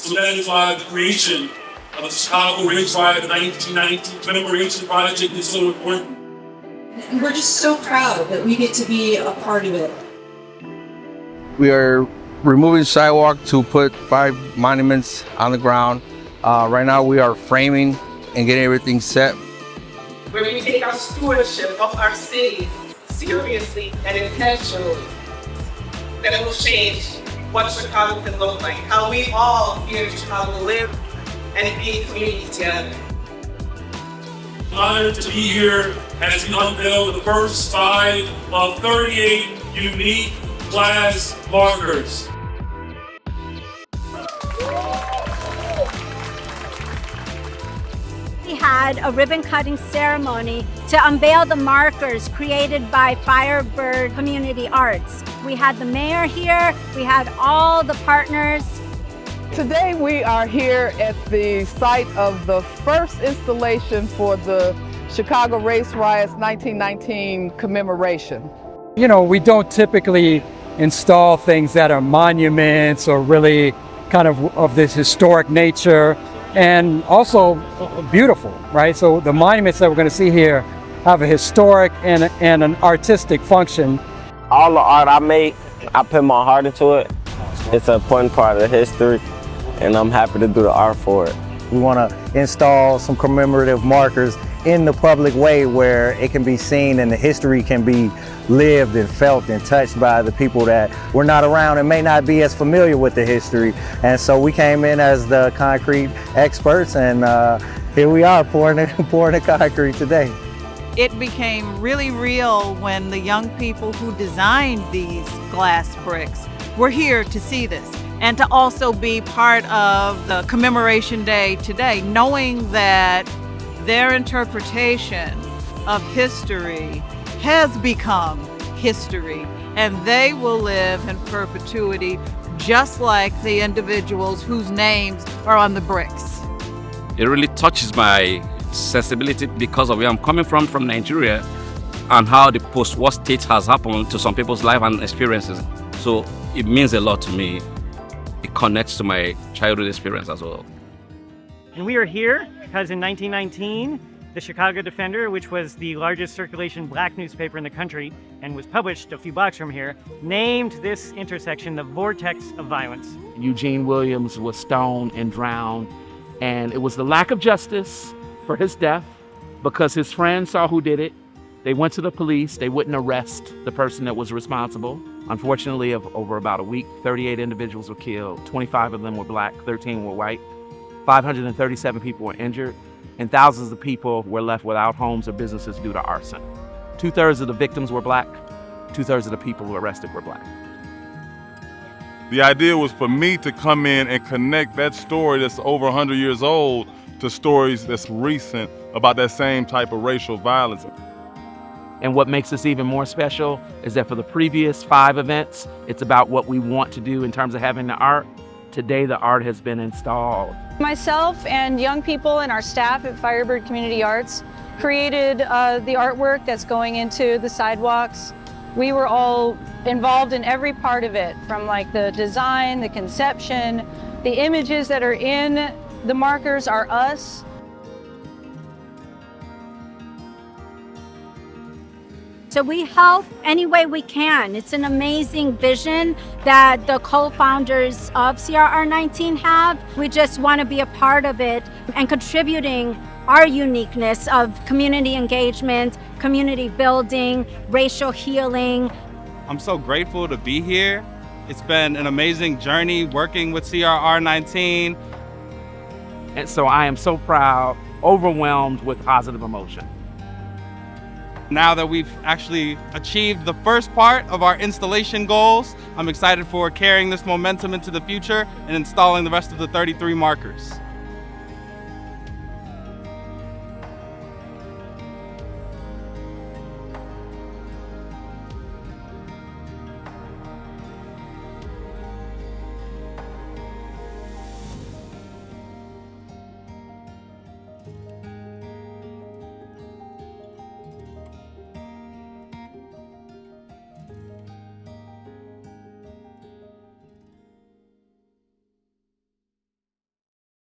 So that is why the creation of the Chicago Race Riot 1919 commemoration project is so important. And we're just so proud that we get to be a part of it. We are removing the sidewalk to put 5 monuments on the ground. Right now we are framing and getting everything set. Where we take our stewardship of our city seriously and intentionally, that it will change what Chicago can look like, how we all here in Chicago live and be in community together. I'm honored to be here as we unveil the first 5 of 38 unique glass markers. We had a ribbon cutting ceremony to unveil the markers created by Firebird Community Arts. We had the mayor here, we had all the partners. Today we are here at the site of the first installation for the Chicago Race Riot's 1919 commemoration. You know, we don't typically install things that are monuments or really kind of this historic nature, and also beautiful, right? So the monuments that we're going to see here have a historic and an artistic function. All the art I make, I put my heart into it. It's an important part of history, and I'm happy to do the art for it. We want to install some commemorative markers in the public way where it can be seen and the history can be lived and felt and touched by the people that were not around and may not be as familiar with the history. And so we came in as the concrete experts, and here we are pouring the concrete today. It became really real when the young people who designed these glass bricks were here to see this and to also be part of the commemoration day today, knowing that their interpretation of history has become history, and they will live in perpetuity just like the individuals whose names are on the bricks. It really touches my sensibility because of where I'm coming from Nigeria, and how the post-war state has happened to some people's life and experiences. So it means a lot to me. It connects to my childhood experience as well. And we are here because in 1919, the Chicago Defender, which was the largest circulation black newspaper in the country and was published a few blocks from here, named this intersection the Vortex of Violence. Eugene Williams was stoned and drowned, and it was the lack of justice for his death because his friends saw who did it. They went to the police. They wouldn't arrest the person that was responsible. Unfortunately, over about a week, 38 individuals were killed. 25 of them were black, 13 were white. 537 people were injured, and thousands of people were left without homes or businesses due to arson. 2/3 of the victims were black. 2/3 of the people who were arrested were black. The idea was for me to come in and connect that story that's over 100 years old to stories that's recent about that same type of racial violence. And what makes this even more special is that for the previous 5 events, it's about what we want to do in terms of having the art. Today, the art has been installed. Myself and young people and our staff at Firebird Community Arts created the artwork that's going into the sidewalks. We were all involved in every part of it, from like the design, the conception, the images that are in the markers are us. So we help any way we can. It's an amazing vision that the co-founders of CRR 19 have. We just want to be a part of it and contributing our uniqueness of community engagement, community building, racial healing. I'm so grateful to be here. It's been an amazing journey working with CRR 19. And so I am so proud, overwhelmed with positive emotion. Now that we've actually achieved the first part of our installation goals, I'm excited for carrying this momentum into the future and installing the rest of the 33 markers.